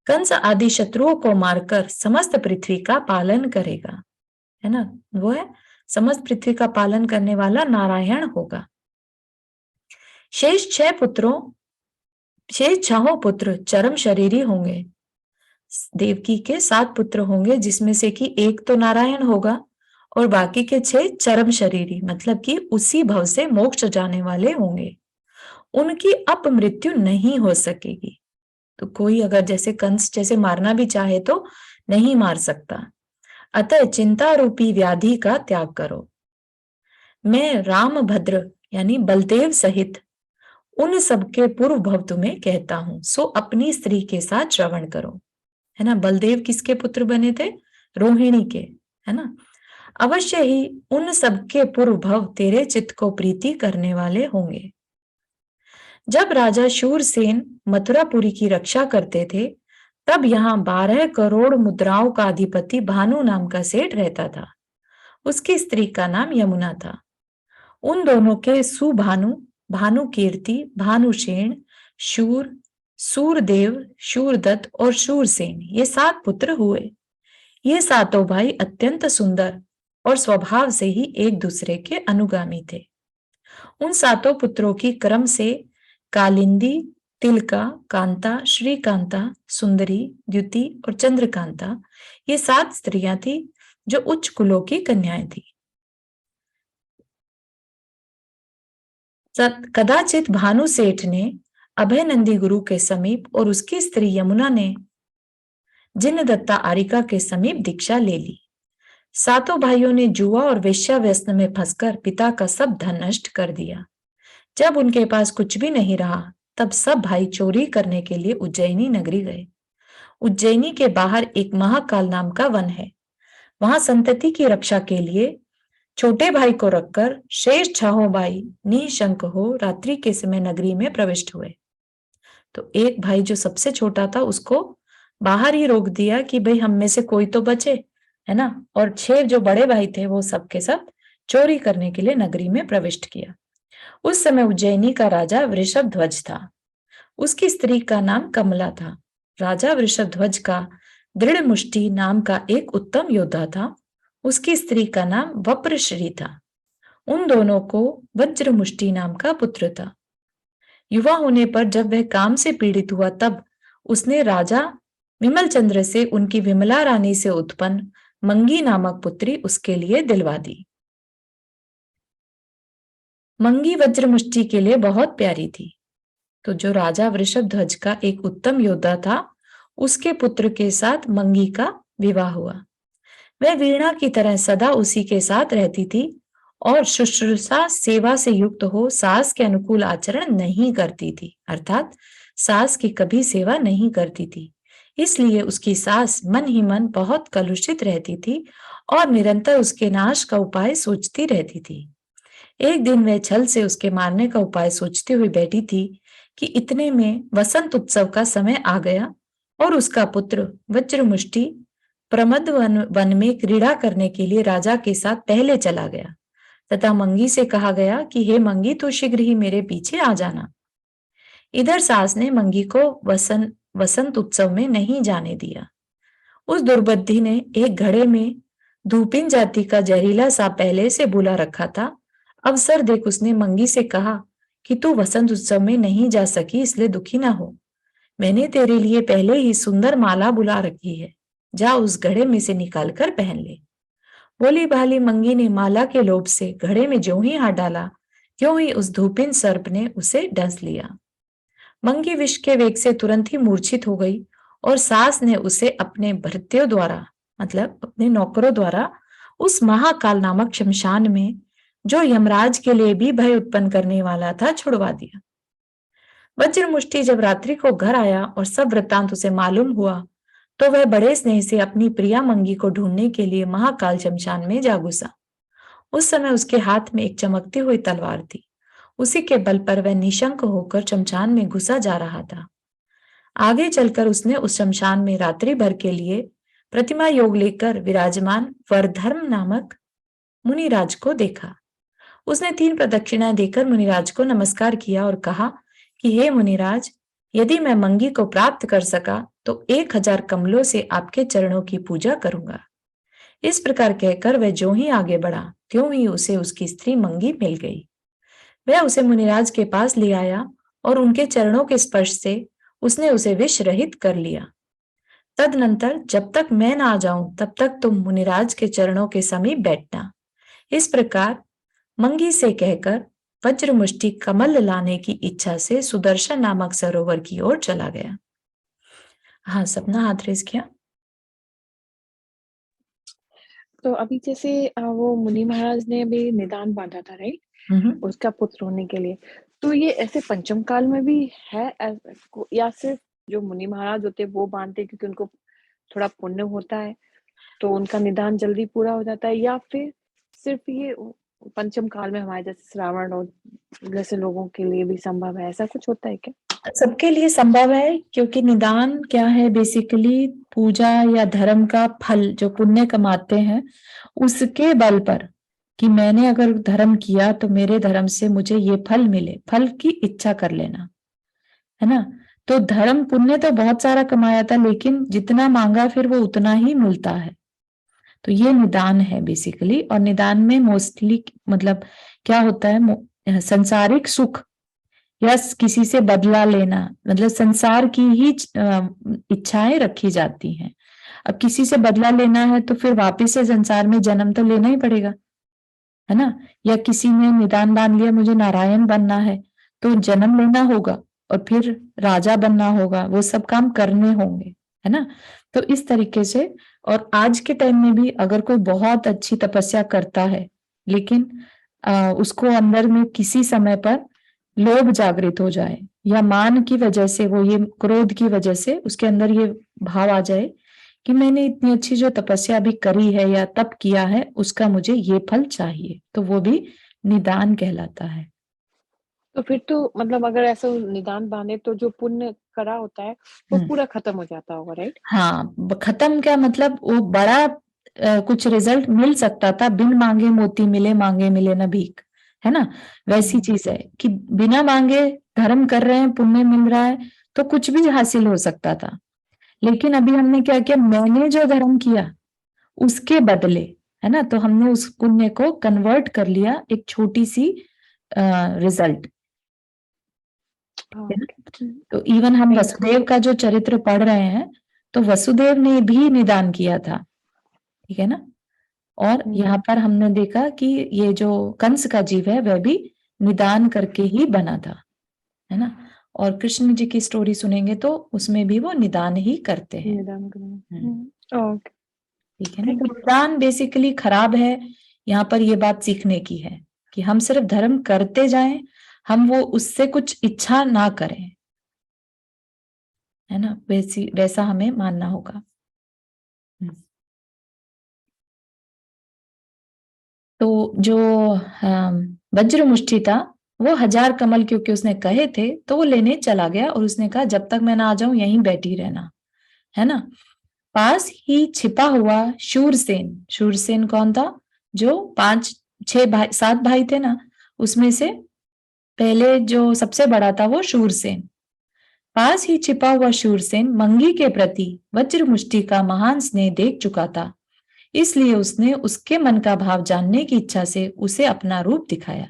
Speaker 1: कंस आदि शत्रुओं को मारकर समस्त पृथ्वी का पालन करेगा, है ना। वो है समस्त पृथ्वी का पालन करने वाला नारायण होगा। शेष 6 पुत्र चरम शरीरी होंगे। देवकी के 7 पुत्र होंगे, जिसमें से कि एक तो नारायण होगा और बाकी के 6 चरम शरीरी, मतलब कि उसी भव से मोक्ष जाने वाले होंगे। उनकी अपमृत्यु नहीं हो सकेगी। तो कोई अगर जैसे कंस जैसे मारना भी चाहे तो नहीं मार सकता। अतः चिंता रूपी व्याधि का त्याग करो। मैं रामभद्र यानी बलदेव सहित उन सबके पूर्व भव तुम्हें कहता हूं, सो अपनी स्त्री के साथ श्रवण करो। है ना, बलदेव किसके पुत्र बने थे? रोहिणी के, है ना। अवश्य ही उन सबके पूर्व भव तेरे चित्त को प्रीति करने वाले होंगे। जब राजा शूरसेन मथुरापुरी की रक्षा करते थे, तब यहाँ 12 करोड़ मुद्राओं का अधिपति भानु नाम का सेठ रहता था। उसकी स्त्री का नाम यमुना था। उन दोनों के सुभानु, भानुकीर्ति, भानुसेन, शूर, सूरदेव, शूरदत्त और शूरसेन ये 7 पुत्र हुए। ये सातों भाई अत्यंत सुंदर और स्वभाव से ही एक दूसरे के अनुगामी थे। उन सातों पुत्रों की क्रम से कालिंदी, तिलका, कांता, श्रीकांता, सुंदरी, द्युति और चंद्रकांता ये 7 स्त्रियां थी जो उच्च कुलों की कन्याएं थी। कदाचित भानु सेठ ने अभयनंदी गुरु के समीप और उसकी स्त्री यमुना ने जिनदत्ता आरिका के समीप दीक्षा ले ली। सातों भाइयों ने जुआ और वेश्याव्यसन में फंसकर पिता का सब धन नष्ट कर दिया। जब उनके पास कुछ भी नहीं रहा, तब सब भाई चोरी करने के लिए उज्जैनी नगरी गए। उज्जैनी के बाहर एक महाकाल नाम का वन है। वहां संतति की रक्षा के लिए छोटे भाई को रखकर शेष 6 भाई निशंक हो रात्रि के समय नगरी में प्रविष्ट हुए। तो एक भाई जो सबसे छोटा था उसको बाहर ही रोक दिया कि भाई हम में से कोई तो बचे, है ना। और 6 जो बड़े भाई थे वो सबके सब चोरी करने के लिए नगरी में प्रविष्ट किया। उस समय उज्जैनी का राजा वृषभध्वज था। उसकी स्त्री का नाम कमला था। राजा वृषभध्वज का दृढ़ मुष्टि नाम का एक उत्तम योद्धा था। उसकी स्त्री का नाम वप्रश्री था। उन दोनों को वज्रमुष्टि नाम का पुत्र था। युवा होने पर जब वह काम से पीड़ित हुआ, तब उसने राजा विमल चंद्र से उनकी विमला रानी से उत्पन्न मंगी नामक पुत्री उसके लिए दिलवा दी। मंगी वज्रमुष्टि के लिए बहुत प्यारी थी। तो जो राजा वृषभध्वज का एक उत्तम योद्धा था, उसके पुत्र के साथ मंगी का विवाह हुआ। वह वीणा की तरह सदा उसी के साथ रहती थी और शुश्रूषा सेवा से युक्त हो सास के अनुकूल आचरण नहीं करती थी, अर्थात सास की कभी सेवा नहीं करती थी। इसलिए उसकी सास मन ही मन बहुत कलुषित रहती थी और निरंतर उसके नाश का उपाय सोचती रहती थी। एक दिन वह छल से उसके मारने का उपाय सोचते हुए बैठी थी कि इतने में वसंत उत्सव का समय आ गया और उसका पुत्र वज्रमुष्टि प्रमद वन में क्रीड़ा करने के लिए राजा के साथ पहले चला गया तथा मंगी से कहा गया कि हे मंगी, तो शीघ्र ही मेरे पीछे आ जाना। इधर सास ने मंगी को वसंत उत्सव में नहीं जाने दिया। उस दुर्बुद्धि ने एक घड़े में धूपिन जाति का जहरीला सांप पहले से बुला रखा था। अवसर देख उसने मंगी से कहा कि तू वसंत उत्सव में नहीं जा सकी, इसलिए दुखी ना हो। मैंने तेरे लिए पहले ही सुंदर माला बुला रखी है, जा उस घड़े में से निकाल कर पहन ले। बोली भाली मंगी ने माला के लोभ से घड़े में ज्यों ही हाथ डाला, त्यों ही उस धूपिन सर्प ने उसे डंस लिया। मंगी विष के वेग से तुरंत ही मूर्छित हो गई और सास ने उसे अपने भृत्यों द्वारा, मतलब अपने नौकरों द्वारा, उस महाकाल नामक शमशान में, जो यमराज के लिए भी भय उत्पन्न करने वाला था, छुड़वा दिया। वज्रमुष्टि जब रात्रि को घर आया और सब वृत्तांत उसे मालूम हुआ, तो वह बड़े स्नेह से अपनी प्रिया मंगी को ढूंढने के लिए महाकाल शमशान में जा घुसा। उस समय उसके हाथ में एक चमकती हुई तलवार थी। उसी के बल पर वह निशंक होकर शमशान में घुसा जा रहा था। आगे चलकर उसने उस शमशान में रात्रि भर के लिए प्रतिमा योग लेकर विराजमान वरधर्म नामक मुनिराज को देखा। उसने 3 प्रदक्षिणा देकर मुनिराज को नमस्कार किया और कहा कि हे मुनिराज, यदि मैं मंगी को प्राप्त कर सका तो 1000 कमलों से आपके चरणों की पूजा करूंगा। इस प्रकार कहकर वह जो ही आगे बढ़ा, त्यों ही उसे उसकी स्त्री मंगी मिल गई। वह उसे मुनिराज के पास ले आया और उनके चरणों के स्पर्श से उसने उसे विष रहित कर लिया। तदनंतर जब तक मैं ना आ जाऊं, तब तक तुम मुनिराज के चरणों के समीप बैठना। इस प्रकार मंगी से कहकर वज्र मुष्टि कमल लाने की इच्छा से सुदर्शन नामक सरोवर की ओर चला गया। हाँ, सपना हाथ रेस किया।
Speaker 3: तो अभी जैसे वो मुनि महाराज ने अभी निदान बांधा था, राइट? उसका पुत्र होने के लिए। तो ये ऐसे पंचम काल में भी है या सिर्फ जो मुनि महाराज होते हैं वो बांधते क्योंकि उनको थोड़ा पुण्य होता है तो उनका निदान जल्दी पूरा हो जाता है, या फिर सिर्फ ये पंचम काल में हमारे जैसे श्रावण और जैसे लोगों के लिए भी संभव है, ऐसा कुछ होता है क्या?
Speaker 1: सबके लिए संभव है, क्योंकि निदान क्या है, बेसिकली पूजा या धर्म का फल जो पुण्य कमाते हैं उसके बल पर, कि मैंने अगर धर्म किया तो मेरे धर्म से मुझे ये फल मिले, फल की इच्छा कर लेना, है ना। तो धर्म पुण्य तो बहुत सारा कमाया था, लेकिन जितना मांगा फिर वो उतना ही मिलता है। तो ये निदान है बेसिकली। और निदान में मोस्टली मतलब क्या होता है, संसारिक सुख या किसी से बदला लेना, मतलब संसार की ही इच्छाएं रखी जाती हैं। अब किसी से बदला लेना है तो फिर वापस से संसार में जन्म तो लेना ही पड़ेगा, है ना। या किसी ने निदान बांध लिया मुझे नारायण बनना है, तो जन्म लेना होगा और फिर राजा बनना होगा, वो सब काम करने होंगे, है ना। तो इस तरीके से, और आज के टाइम में भी अगर कोई बहुत अच्छी तपस्या करता है लेकिन उसको अंदर में किसी समय पर लोभ जागृत हो जाए या मान की वजह से, वो ये क्रोध की वजह से उसके अंदर ये भाव आ जाए कि मैंने इतनी अच्छी जो तपस्या अभी करी है या तप किया है उसका मुझे ये फल चाहिए, तो वो भी निदान कहलाता है।
Speaker 3: तो फिर तो मतलब अगर ऐसा निदान बांधे तो जो पुण्य करा होता है वो पूरा खत्म हो जाता होगा, राइट?
Speaker 1: हाँ, खत्म क्या मतलब, वो बड़ा कुछ रिजल्ट मिल सकता था, बिन मांगे मोती मिले, मांगे मिले न भीख, है ना। वैसी चीज है कि बिना मांगे धर्म कर रहे हैं, पुण्य मिल रहा है, तो कुछ भी हासिल हो सकता था। लेकिन अभी हमने क्या किया, मैंने जो धर्म किया उसके बदले, है ना, तो हमने उस पुण्य को कन्वर्ट कर लिया एक छोटी सी रिजल्ट। तो इवन हम वसुदेव का जो चरित्र पढ़ रहे हैं, तो वसुदेव ने भी निदान किया था, ठीक है ना। और यहाँ पर हमने देखा कि ये जो कंस का जीव है वह भी निदान करके ही बना था, है ना। और कृष्ण जी की स्टोरी सुनेंगे तो उसमें भी वो निदान ही करते हैं।
Speaker 3: ओके,
Speaker 1: ठीक है ना। तो निदान बेसिकली खराब है, यहाँ पर ये बात सीखने की है कि हम सिर्फ धर्म करते जाएं, हम वो उससे कुछ इच्छा ना करें, है ना। वैसा हमें मानना होगा। तो जो वज्र मुष्टि था वो 1000 कमल क्योंकि उसने कहे थे तो वो लेने चला गया, और उसने कहा जब तक मैं ना आ जाऊं यहीं बैठी रहना, है ना। पास ही छिपा हुआ शूरसेन, शूरसेन कौन था, जो 7 भाई थे ना, उसमें से पहले जो सबसे बड़ा था वो शूरसेन। पास ही छिपा हुआ शूरसेन मंगी के प्रति वज्र मुष्टि का महान स्नेह देख चुका था, इसलिए उसने उसके मन का भाव जानने की इच्छा से उसे अपना रूप दिखाया।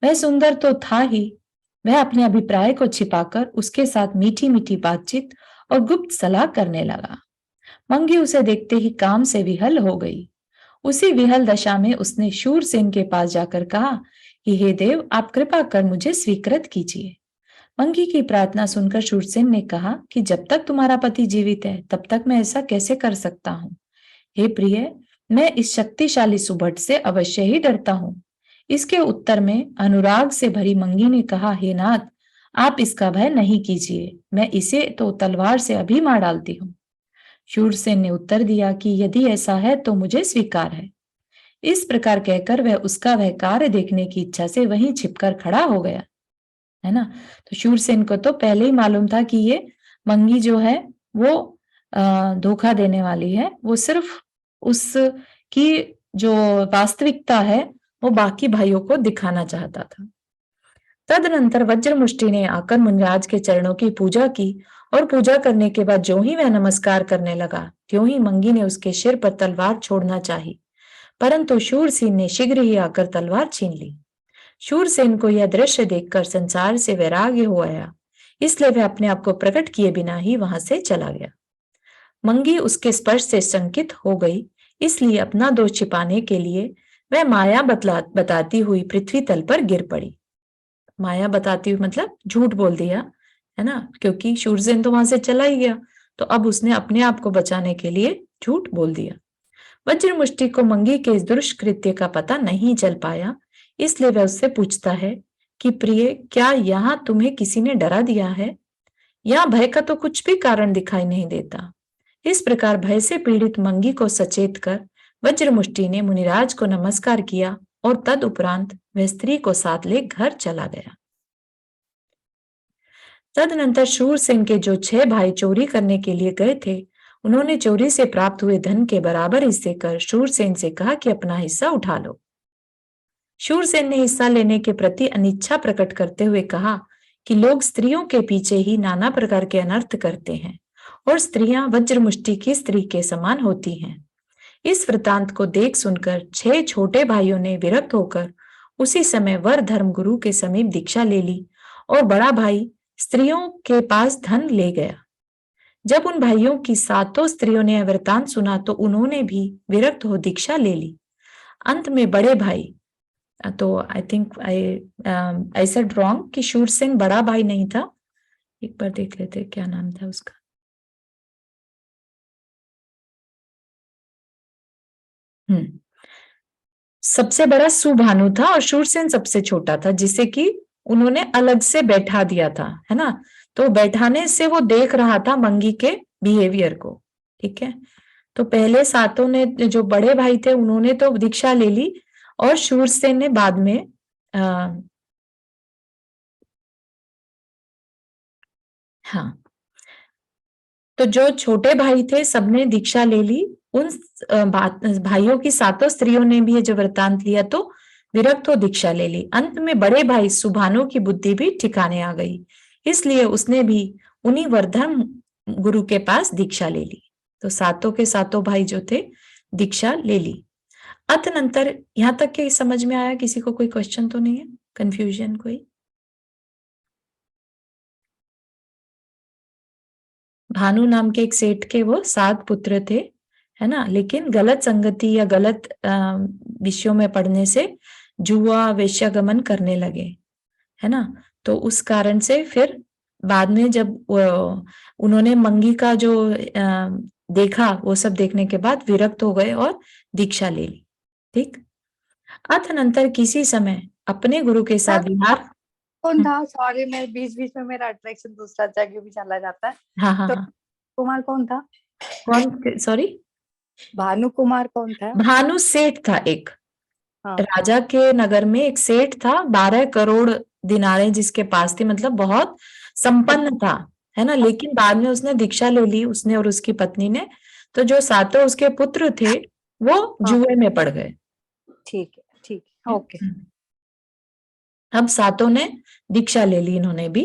Speaker 1: वह सुंदर तो था ही, वह अपने अभिप्राय को छिपाकर उसके साथ मीठी मीठी बातचीत और गुप्त सलाह करने लगा। मंगी उसे देखते ही काम से विहल हो गई। उसी विहल दशा में उसने शूरसेन के पास जाकर कहा कि हे देव, आप कृपा कर मुझे स्वीकृत कीजिए। मंगी की प्रार्थना सुनकर शूरसेन ने कहा कि जब तक तुम्हारा पति जीवित है तब तक मैं ऐसा कैसे कर सकता हूँ। हे प्रिय, मैं इस शक्तिशाली सुभट से अवश्य ही डरता हूँ। इसके उत्तर में अनुराग से भरी मंगी ने कहा, हे नाथ, आप इसका भय नहीं कीजिए, मैं इसे तो तलवार से अभी मार डालती हूँ। शूरसेन ने उत्तर दिया कि यदि ऐसा है तो मुझे स्वीकार है। इस प्रकार कहकर वह कार्य देखने की इच्छा से वहीं छिपकर खड़ा हो गया, है ना। तो शूरसेन को तो पहले ही मालूम था कि ये मंगी जो है वो धोखा देने वाली है, वो सिर्फ उसकी जो वास्तविकता है वो बाकी भाइयों को दिखाना चाहता था। तदनंतर वज्रमुष्टि ने आकर मुनिराज के चरणों की पूजा की, और पूजा करने के बाद जो ही वह नमस्कार करने लगा त्यों ही मंगी ने उसके सिर पर तलवार छोड़ना चाही, परंतु शूरसेन ने शीघ्र ही आकर तलवार छीन ली। शूरसेन को यह दृश्य देखकर संसार से वैराग्य हो आया, इसलिए वह अपने आप को प्रकट किए बिना ही वहां से चला गया। मंगी उसके स्पर्श से शंकित हो गई, इसलिए अपना दोष छिपाने के लिए वह माया बताती हुई पृथ्वी तल पर गिर पड़ी। माया बताती हुई मतलब झूठ बोल दिया, है ना, क्योंकि शूरसेन तो वहां से चला ही गया, तो अब उसने अपने आप को बचाने के लिए झूठ बोल दिया। वज्र मुष्टि को मंगी के इस दुष्कृत्य का पता नहीं चल पाया, इसलिए वह उससे पूछता है कि प्रिय, क्या यहाँ तुम्हें किसी ने डरा दिया है? यहाँ भय का तो कुछ भी कारण दिखाई नहीं देता। इस प्रकार भय से पीड़ित मंगी को सचेत कर वज्रमुष्टि ने मुनिराज को नमस्कार किया और तदुपरांत वह स्त्री को साथ ले घर चला गया। तदनंतर शूरसेन के जो 6 भाई चोरी करने के लिए गए थे, उन्होंने चोरी से प्राप्त हुए धन के बराबर हिस्से कर शूरसेन से कहा कि अपना हिस्सा उठा लो। शूरसेन ने हिस्सा लेने के प्रति अनिच्छा प्रकट करते हुए कहा कि लोग स्त्रियों के पीछे ही नाना प्रकार के अनर्थ करते हैं और स्त्रियां वज्रमुष्टि की स्त्री के समान होती हैं। इस वृतांत को देख सुनकर 6 छोटे भाइयों ने विरक्त होकर उसी समय वर धर्म गुरु के समीप दीक्षा ले ली और बड़ा भाई स्त्रियों के पास धन ले गया। जब उन भाइयों की 7 स्त्रियों ने वृतांत सुना तो उन्होंने भी विरक्त हो दीक्षा ले ली। अंत में बड़े भाई, तो I think I said wrong कि शूरसेन बड़ा भाई नहीं था। एक बार देख लेते क्या नाम था उसका। सबसे बड़ा सुभानु था और शूरसेन सबसे छोटा था, जिसे कि उन्होंने अलग से बैठा दिया था, है ना। तो बैठाने से वो देख रहा था मंगी के बिहेवियर को, ठीक है। तो पहले 7 ने, जो बड़े भाई थे, उन्होंने तो दीक्षा ले ली और शूरसेन ने बाद में हाँ, तो जो छोटे भाई थे सबने दीक्षा ले ली। उन भाइयों की 7 स्त्रियों ने भी जो वृतांत लिया तो विरक्त हो दीक्षा ले ली। अंत में बड़े भाई सुभानु की बुद्धि भी ठिकाने आ गई, इसलिए उसने भी उन्हीं वर्धन गुरु के पास दीक्षा ले ली। तो 7 के 7 भाई जो थे दीक्षा ले ली। अतनंतर यहाँ तक के समझ में आया? किसी को कोई क्वेश्चन तो नहीं है, कंफ्यूजन कोई? भानु नाम के एक सेठ के वो 7 पुत्र थे, है ना, लेकिन गलत संगति या गलत विषयों में पढ़ने से जुआ वेश्यागमन करने लगे, है ना। तो उस कारण से फिर बाद में जब उन्होंने मंगी का जो देखा, वो सब देखने के बाद विरक्त हो गए और दीक्षा ले ली, ठीक। अतनंतर किसी समय अपने गुरु के साथ विहार
Speaker 2: कौन था? सॉरी, मैं बीच में मेरा अट्रैक्शन दूसरा जगह भी चला जाता है।
Speaker 1: हाँ हाँ
Speaker 2: तो
Speaker 1: हाँ।
Speaker 2: कुमार कौन था?
Speaker 1: कौन? सॉरी,
Speaker 2: भानु कुमार कौन था?
Speaker 1: भानु सेठ था एक।
Speaker 2: हाँ।
Speaker 1: राजा के नगर में एक सेठ था, 12 करोड़ दिनारे जिसके पास थी, मतलब बहुत संपन्न था, है ना। लेकिन बाद में उसने दीक्षा ले ली, उसने और उसकी पत्नी ने। तो जो 7 उसके पुत्र थे वो जुए में पड़ गए।
Speaker 2: ठीक है, ठीक है, ओके।
Speaker 1: अब 7 ने दीक्षा ले ली, इन्होंने भी।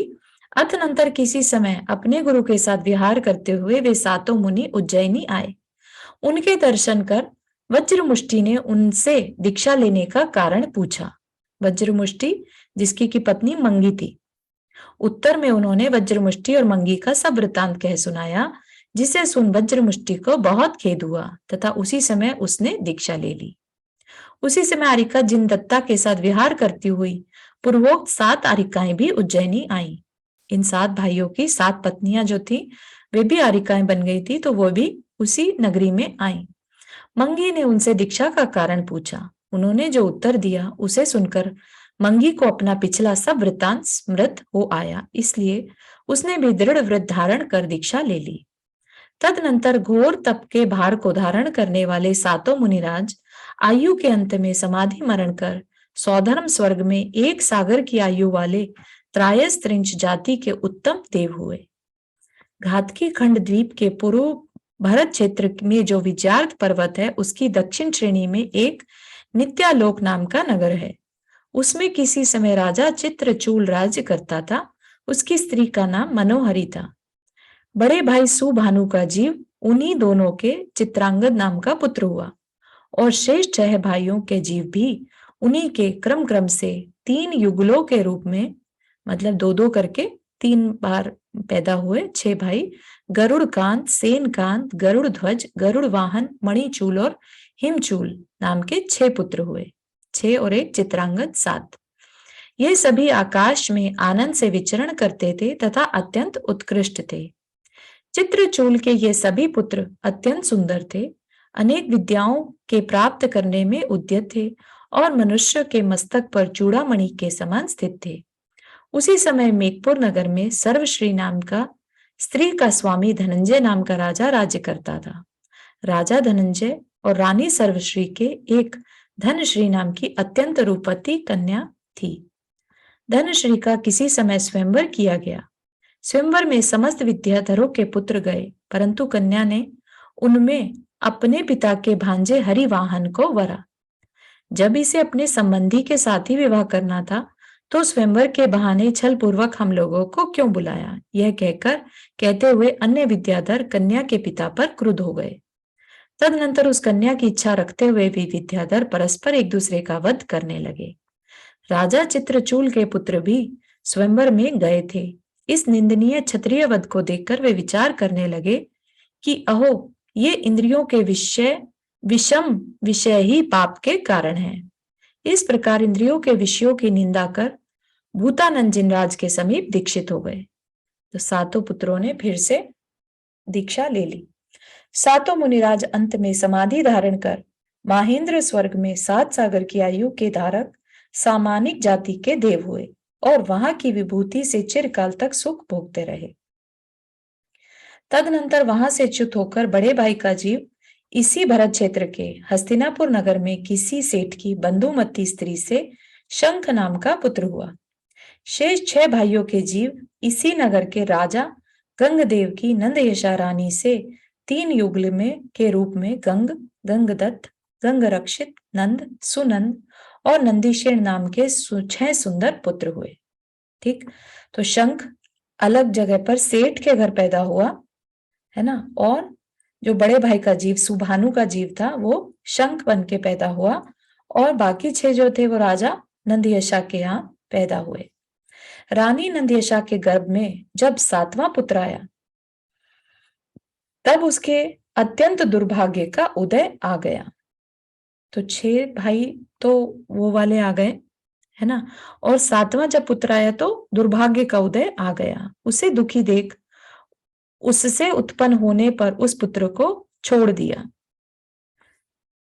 Speaker 1: अतनंतर किसी समय अपने गुरु के साथ विहार करते हुए वे 7 मुनि उज्जैनी आए। उनके दर्शन कर वज्रमुष्टि ने उनसे दीक्षा लेने का कारण पूछा। वज्रमुष्टि जिसकी की पत्नी मंगी थी। उत्तर में उन्होंने वज्रमुष्टि और मंगी का सब वृतांत कह सुनाया, जिसे सुन वज्रमुष्टि को बहुत खेद हुआ तथा उसी समय उसने दीक्षा ले ली। उसी समय आरिका जिनदत्ता के साथ विहार करती हुई पूर्वोक्त 7 आरिकाएं भी उज्जैनी आईं। इन 7 भाइयों की 7 पत्नियां जो थी वे भी आरिकाएं बन गई थी, तो वो भी उसी नगरी में आई। मंगी ने उनसे दीक्षा का कारण पूछा। उन्होंने जो उत्तर दिया उसे सुनकर मंगी को अपना पिछला सब वृतांत स्मृत हो आया, इसलिए उसने भी दृढ़ व्रत धारण कर दीक्षा ले ली। तदनंतर घोर तप के भार को धारण करने वाले 7 मुनिराज आयु के अंत में समाधि मरण कर सौधर्म स्वर्ग में 1 सागर की आयु वाले त्रायस्त्रिंश जाति के उत्तम देव हुए। घातकी खंड द्वीप के पूर्व भरत क्षेत्र में जो विजयार्थ पर्वत है, उसकी दक्षिण श्रेणी में एक नित्यालोक नाम का नगर है। उसमें किसी समय राजा चित्रचूल राज्य करता था। उसकी स्त्री का नाम मनोहरी था। बड़े भाई सुभानु का जीव उन्हीं दोनों के चित्रांगद नाम का पुत्र हुआ और शेष 6 भाइयों के जीव भी उन्हीं के क्रम से 3 युगलों के रूप में, मतलब 2-2 करके 3 बार पैदा हुए 6 भाई, गरुड़कांत, सेनकांत, गरुड़ ध्वज, गरुड़ वाहन, मणिचूल और हिमचूल नाम के 6 पुत्र हुए। 6 और 1 चित्रांगद 7। ये सभी आकाश में आनंद से विचरण करते थे तथा अत्यंत उत्कृष्ट थे। चित्रचूल के ये सभी पुत्र अत्यंत सुंदर थे, अनेक विद्याओं के प्राप्त करने में उद्यत थे और मनुष्य के मस्तक पर चूड़ामणि के समान स्थित थे। उसी समय मेघपुर नगर में सर्वश्री नाम का स्त्री का स्वामी धनंजय नाम का राजा राज्य करता था। राजा धनंजय और रानी सर्वश्री के एक धनश्री नाम की अत्यंत रूपवती कन्या थी। धनश्री का किसी समय स्वयंवर किया गया। स्वयंवर में समस्त विद्याधरों के पुत्र गए, परंतु कन्या ने उनमें अपने पिता के भांजे हरिवाहन को वरा। जब इसे अपने संबंधी के साथ ही विवाह करना था, तो स्वयंवर के बहाने छल पूर्वक हम लोगों को क्यों बुलाया, यह कहते हुए अन्य विद्याधर कन्या के पिता पर क्रुद्ध हो गए। तदनंतर उस कन्या की इच्छा रखते हुए भी विद्याधर परस्पर एक दूसरे का वध करने लगे। राजा चित्रचूल के पुत्र भी स्वयंवर में गए थे। इस निंदनीय क्षत्रिय वध को देखकर वे विचार करने लगे कि अहो, ये इंद्रियों के विषम विषय ही पाप के कारण है। इस प्रकार इंद्रियों के विषयों की निंदा कर भूतानंद जिनराज के समीप दीक्षित हो गए। तो सातों पुत्रों ने फिर से दीक्षा ले ली। सातों मुनिराज अंत में समाधि धारण कर महेंद्र स्वर्ग में 7 सागर की आयु के धारक सामानिक जाति के देव हुए और वहां की विभूति से चिरकाल तक सुख भोगते रहे। तदनंतर वहां से च्युत होकर बड़े भाई का जीव इसी भरत क्षेत्र के हस्तिनापुर नगर में किसी सेठ की बंधुमती स्त्री से शंख नाम का पुत्र हुआ। शेष 6 भाइयों के जीव इसी नगर के राजा गंगदेव की नंदयशा रानी से 3 युगल में के रूप में गंगदत्त, गंगरक्षित, नंद, सुनंद और नंदीशेर नाम के 6 सुंदर पुत्र हुए। ठीक, तो शंख अलग जगह पर सेठ के घर पैदा हुआ है ना, और जो बड़े भाई का जीव सुभानु का जीव था वो शंख बन के पैदा हुआ, और बाकी 6 जो थे वो राजा नंदयशा के यहाँ पैदा हुए। रानी नंदयशा के गर्भ में जब 7वां पुत्र आया, तब उसके अत्यंत दुर्भाग्य का उदय आ गया। तो 6 भाई तो वो वाले आ गए, है ना, और 7वां जब पुत्र आया तो दुर्भाग्य का उदय आ गया। उसे दुखी देख उससे उत्पन्न होने पर उस पुत्र को छोड़ दिया।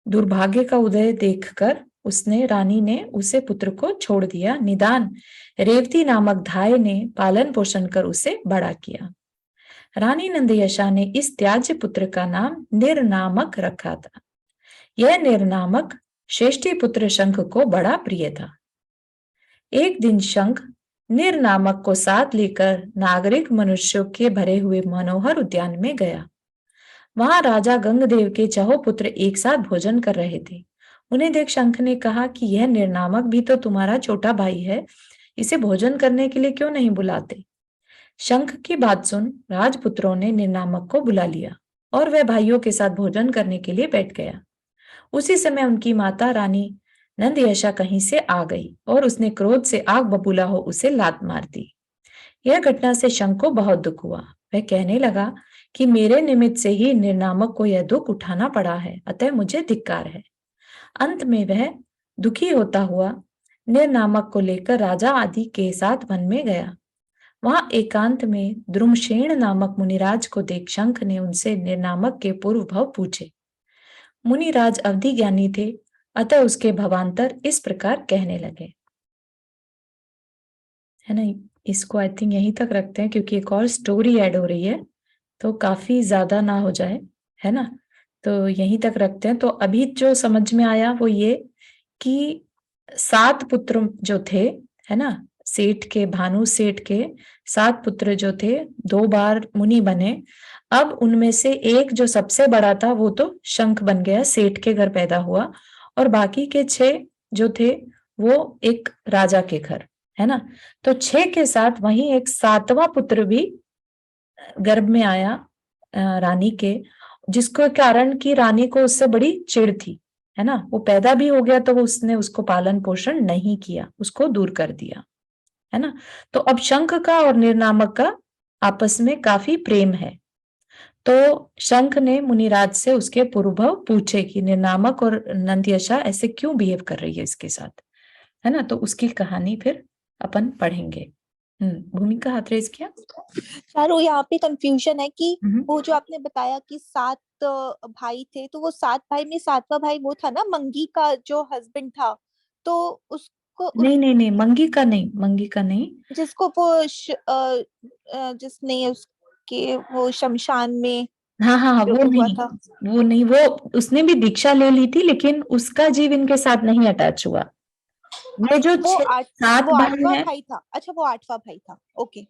Speaker 1: दुर्भाग्य का उदय देखकर रानी ने उसे पुत्र को छोड़ दिया। निदान रेवती नामक धाय ने पालन पोषण कर उसे बड़ा किया। रानी नंदयशा ने इस त्याज्य पुत्र का नाम निर्नामक रखा था। यह निर्नामक श्रेष्ठी पुत्र शंख को बड़ा प्रिय था। एक दिन शंख निर्नामक को साथ लेकर नागरिक मनुष्यों के भरे हुए मनोहर उद्यान में गया। वहां राजा गंगदेव के 4 पुत्र एक साथ भोजन कर रहे थे। उन्हें देख शंख ने कहा कि यह निर्नामक भी तो तुम्हारा छोटा भाई है, इसे भोजन करने के लिए क्यों नहीं बुलाते? शंख की बात सुन राजपुत्रों ने निर्नामक को बुला लिया और वह भाइयों के साथ भोजन करने के लिए बैठ गया। उसी समय उनकी माता रानी नंदयशा कहीं से आ गई और उसने क्रोध से आग बबूला हो उसे लात मार दी। यह घटना से शंख को बहुत दुख हुआ। वह कहने लगा कि मेरे निमित्त से ही निर्नामक को यह दुख उठाना पड़ा है, अतः मुझे धिक्कार है। अंत में वह दुखी होता हुआ निर्नामक को लेकर राजा आदि के साथ वन में गया। वहां एकांत में द्रुमसेन नामक मुनिराज को देख शंख ने उनसे निर्नामक के पूर्व भव पूछे। मुनिराज अवधि ज्ञानी थे, अतः उसके भवांतर इस प्रकार कहने लगे, है ना। इसको आई थिंक यहीं तक रखते हैं क्योंकि एक और स्टोरी ऐड हो रही है तो काफी ज्यादा ना हो जाए, है ना, तो यहीं तक रखते हैं। तो अभी जो समझ में आया वो ये कि 7 पुत्र जो थे, है ना, सेठ के, भानु सेठ के 7 पुत्र जो थे 2 बार मुनि बने। अब उनमें से एक जो सबसे बड़ा था वो तो शंख बन गया, सेठ के घर पैदा हुआ, और बाकी के 6 जो थे वो एक राजा के घर, है ना। तो 6 के साथ वहीं एक 7वां पुत्र भी गर्भ में आया रानी के, जिसको कारण कि रानी को उससे बड़ी चिढ़ थी, है ना। वो पैदा भी हो गया तो उसने उसको पालन पोषण नहीं किया, उसको दूर कर दिया, है ना। तो अब शंख का और निर्नामक का आपस में काफी प्रेम है। तो शंख ने मुनिराज से उसके पूर्वभव पूछे कि निर्नामक और नंदयशा ऐसे क्यों बिहेव कर रही है इसके साथ, है ना। तो उसकी कहानी फिर अपन पढ़ेंगे। भूमिका हाथ रेज किया।
Speaker 4: चारों यहाँ पे कंफ्यूजन है कि
Speaker 1: हम्म।
Speaker 4: वो जो आपने बताया कि 7 भाई थे, तो वो 7 भाई में 7वां भाई वो था ना, मंगी का जो हस्बैंड था, तो उसको
Speaker 1: नहीं, मंगी का नहीं।
Speaker 4: जिसको वो जिसने उसके वो शमशान में
Speaker 1: हाँ,
Speaker 4: जो
Speaker 1: वो
Speaker 4: हुआ था।
Speaker 1: नहीं, वो उसने भी दीक्षा ले ली थी, लेकिन उसका जीव इनके साथ नहीं अटैच हुआ। ये जो
Speaker 4: वो
Speaker 1: 7 भाई
Speaker 4: 8वां
Speaker 1: हैं,
Speaker 4: भाई था। अच्छा, वो 8वां भाई था। ओके।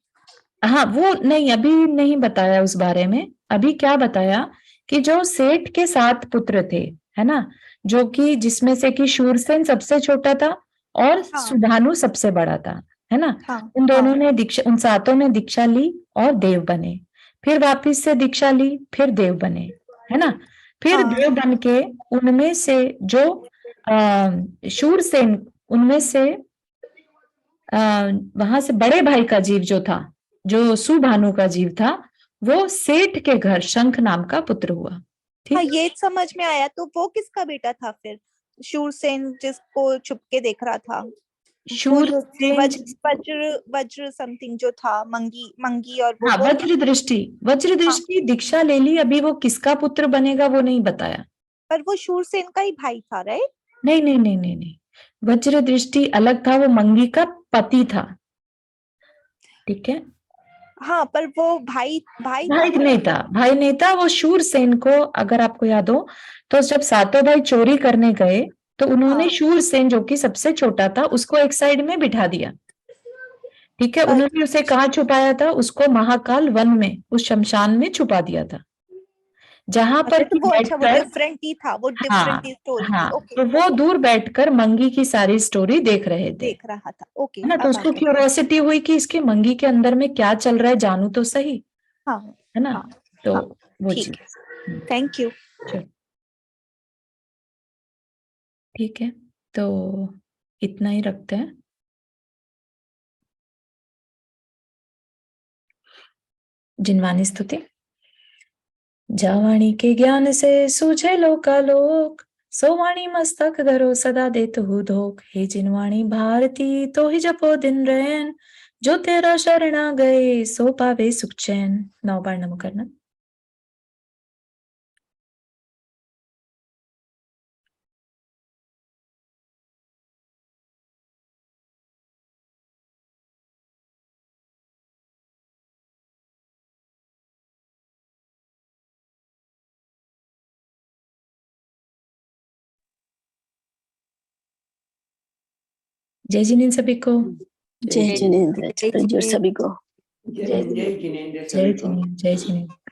Speaker 1: हाँ वो नहीं, अभी नहीं बताया उस बारे में। अभी क्या बताया कि जो सेठ के 7 पुत्र थे, है ना, जो कि जिसमें से कि शूरसेन सबसे छोटा था और
Speaker 4: हाँ।
Speaker 1: सुधानु सबसे बड़ा था, है ना।
Speaker 4: हाँ,
Speaker 1: उन दोनों
Speaker 4: हाँ।
Speaker 1: ने दीक्षा, उन 7 ने दीक्षा ली और देव बने, फिर वापिस से दीक्षा ली, फिर देव बने, है ना। फिर
Speaker 4: हाँ।
Speaker 1: देव बन के उनमें से जो शूरसेन, उनमें से वहां से बड़े भाई का जीव जो था, जो सुभानु का जीव था, वो सेठ के घर शंख नाम का पुत्र हुआ।
Speaker 4: हाँ,
Speaker 1: ठीक,
Speaker 4: ये समझ में आया। तो वो किसका बेटा था फिर? शूरसेन जिसको छुपके देख रहा था, वो जो
Speaker 1: शूरसेन,
Speaker 4: वज्र समथिंग जो था, मंगी और
Speaker 1: हाँ,
Speaker 4: वो
Speaker 1: वज्र
Speaker 4: हाँ,
Speaker 1: दृष्टि दीक्षा ले ली। अभी वो किसका पुत्र बनेगा वो नहीं बताया।
Speaker 4: पर वो शूरसेन का ही भाई था, राइट?
Speaker 1: नहीं, वज्र दृष्टि अलग था, वो मंगी का पति था। ठीक है,
Speaker 4: हाँ, पर वो भाई
Speaker 1: भाई
Speaker 4: था क्या?
Speaker 1: नहीं था। वो शूरसेन को, अगर आपको याद हो, तो जब 7 भाई चोरी करने गए तो उन्होंने
Speaker 4: हाँ।
Speaker 1: शूरसेन जो कि सबसे छोटा था उसको एक साइड में बिठा दिया। ठीक है, उन्होंने उसे कहाँ छुपाया था? उसको महाकाल वन में, उस शमशान में छुपा दिया था, जहां पर
Speaker 4: तो वो अच्छा, वो
Speaker 1: बैठकर,
Speaker 4: डिफरेंट ही था, वो डिफरेंट
Speaker 1: हाँ
Speaker 4: ही स्टोरी थी। ओके,
Speaker 1: तो वो दूर बैठकर मंगी की सारी स्टोरी देख रहे थे,
Speaker 4: देख रहा था। ओके,
Speaker 1: है ना। तो
Speaker 4: अब
Speaker 1: उसको
Speaker 4: आगे।
Speaker 1: क्यूरियोसिटी हुई कि इसके मंगी के अंदर में क्या चल रहा है, जानू तो सही,
Speaker 4: हाँ,
Speaker 1: है ना।
Speaker 4: हाँ,
Speaker 1: तो
Speaker 4: हाँ,
Speaker 1: वो
Speaker 4: ठीक
Speaker 1: चीज,
Speaker 4: है। Thank you.
Speaker 1: चलो ठीक है, तो इतना ही रखते हैं। जिनवानी स्तुति। जावाणी के ज्ञान से सूझे लोकालोक, सो वाणी मस्तक धरो सदा देत हु धोख। हे जिनवाणी भारती तो ही जपो दिन रैन, जो तेरा शरणा गए सो पावे सुख चैन। 9 बार नमो करना। जय जिनेन्द्र सभी को।
Speaker 5: जय जिनेन्द्र, सभी को।
Speaker 1: जय जिनेन्द्र।